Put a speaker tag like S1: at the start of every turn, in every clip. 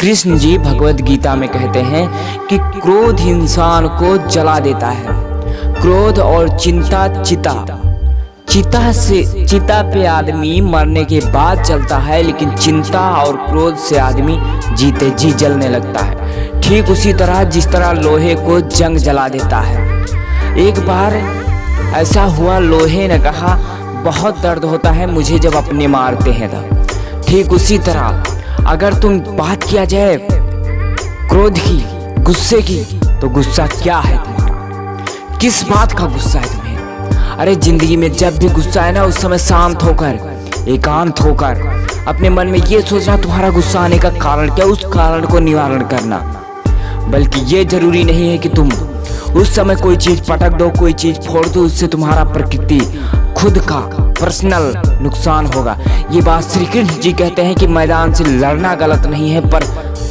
S1: कृष्ण जी भगवत गीता में कहते हैं कि क्रोध इंसान को जला देता है। क्रोध और चिंता चिता पे आदमी मरने के बाद चलता है, लेकिन चिंता और क्रोध से आदमी जीते जी जलने लगता है। ठीक उसी तरह जिस तरह लोहे को जंग जला देता है। एक बार ऐसा हुआ, लोहे ने कहा बहुत दर्द होता है मुझे जब अपने मारते हैं तब। ठीक उसी तरह अगर तुम बात किया जाए क्रोध की, गुस्से की, तो गुस्सा क्या है तुम्हारा? किस बात का गुस्सा है तुम्हें? अरे जिंदगी में जब भी गुस्सा है ना, उस समय शांत होकर, एकांत होकर अपने मन में ये सोचना तुम्हारा गुस्सा आने का कारण क्या, उस कारण को निवारण करना। बल्कि ये जरूरी नहीं है कि तुम उस समय कोई चीज पटक दो, कोई चीज फोड़ दो, उससे तुम्हारा प्रकृति खुद का पर्सनल नुकसान होगा। ये बात श्री कृष्ण जी कहते हैं कि मैदान से लड़ना गलत नहीं है, पर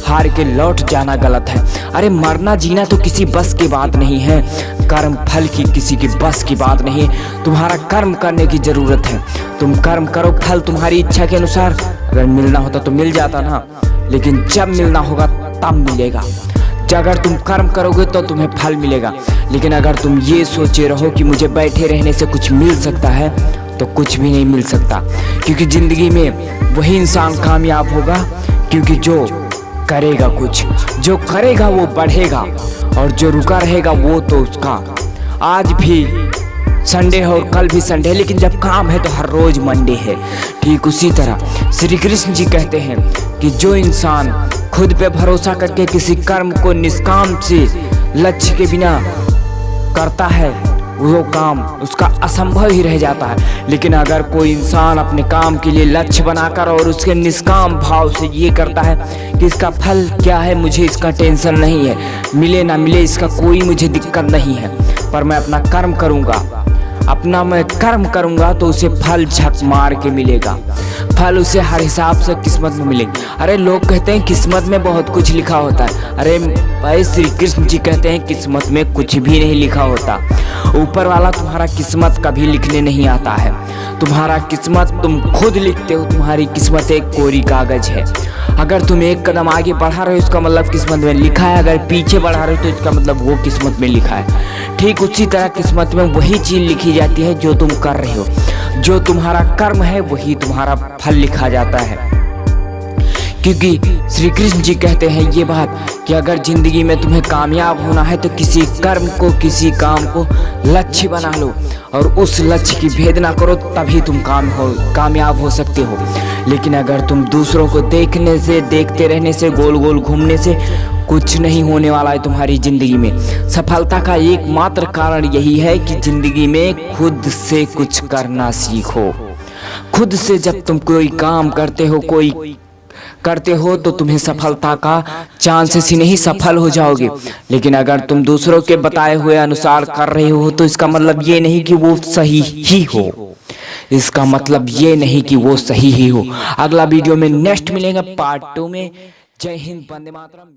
S1: हार के लौट जाना गलत है। अरे मरना जीना तो किसी बस की बात नहीं है, कर्म फल की किसी की बस की बात नहीं है। तुम्हारा कर्म करने की जरूरत है, तुम कर्म करो, फल तुम्हारी इच्छा के अनुसार अगर मिलना होता तो मिल जाता ना, लेकिन जब मिलना होगा तब मिलेगा। अगर तुम कर्म करोगे तो तुम्हें फल मिलेगा, लेकिन अगर तुम ये सोचे रहो कि मुझे बैठे रहने से कुछ मिल सकता है, तो कुछ भी नहीं मिल सकता। क्योंकि जिंदगी में वही इंसान कामयाब होगा, क्योंकि जो करेगा कुछ, जो करेगा वो बढ़ेगा, और जो रुका रहेगा वो तो उसका आज भी संडे है और कल भी संडे है, लेकिन जब काम है तो हर रोज मंडे है। ठीक उसी तरह श्री कृष्ण जी कहते हैं कि जो इंसान खुद पे भरोसा करके किसी कर्म को निष्काम से लक्ष्य के बिना करता है, वो काम उसका असंभव ही रह जाता है। लेकिन अगर कोई इंसान अपने काम के लिए लक्ष्य बनाकर और उसके निष्काम भाव से ये करता है कि इसका फल क्या है, मुझे इसका टेंशन नहीं है, मिले ना मिले इसका कोई मुझे दिक्कत नहीं है, पर मैं अपना कर्म करूँगा, मैं कर्म करूँगा तो उसे फल झक मार के मिलेगा। फल उसे हर हिसाब से किस्मत में मिलेगी। अरे लोग कहते हैं किस्मत में बहुत कुछ लिखा होता है। अरे भाई श्री कृष्ण जी कहते हैं किस्मत में कुछ भी नहीं लिखा होता। ऊपर वाला तुम्हारा किस्मत कभी लिखने नहीं आता है। तुम्हारा किस्मत तुम खुद लिखते हो। तुम्हारी किस्मत एक कोरी कागज है। अगर तुम एक कदम आगे बढ़ा रहे हो इसका मतलब किस्मत में लिखा है, अगर पीछे बढ़ा रहे हो तो इसका मतलब वो किस्मत में लिखा है। ठीक उसी तरह किस्मत में वही चीज लिखी जाती है जो तुम कर रहे हो। जो तुम्हारा कर्म है वही तुम्हारा फल लिखा जाता है। क्योंकि श्री कृष्ण जी कहते हैं ये बात कि अगर जिंदगी में तुम्हें कामयाब होना है तो किसी कर्म को, किसी काम को लक्ष्य बना लो और उस लक्ष्य की भेद ना करो, तभी तुम कामयाब हो सकते हो। लेकिन अगर तुम दूसरों को देखने से, देखते रहने से, गोल गोल घूमने से कुछ नहीं होने वाला है तुम्हारी जिंदगी में। सफलता का एकमात्र कारण यही है कि जिंदगी में खुद से कुछ करना सीखो। खुद से जब तुम कोई काम करते हो तो तुम्हें सफलता का चांसेस ही नहीं, सफल हो जाओगे। लेकिन अगर तुम दूसरों के बताए हुए अनुसार कर रहे हो तो इसका मतलब ये नहीं कि वो सही ही हो। इसका मतलब ये नहीं कि वो सही ही हो। अगला वीडियो में नेक्स्ट मिलेगा पार्ट 2 में। जय हिंद, वंदे मातरम।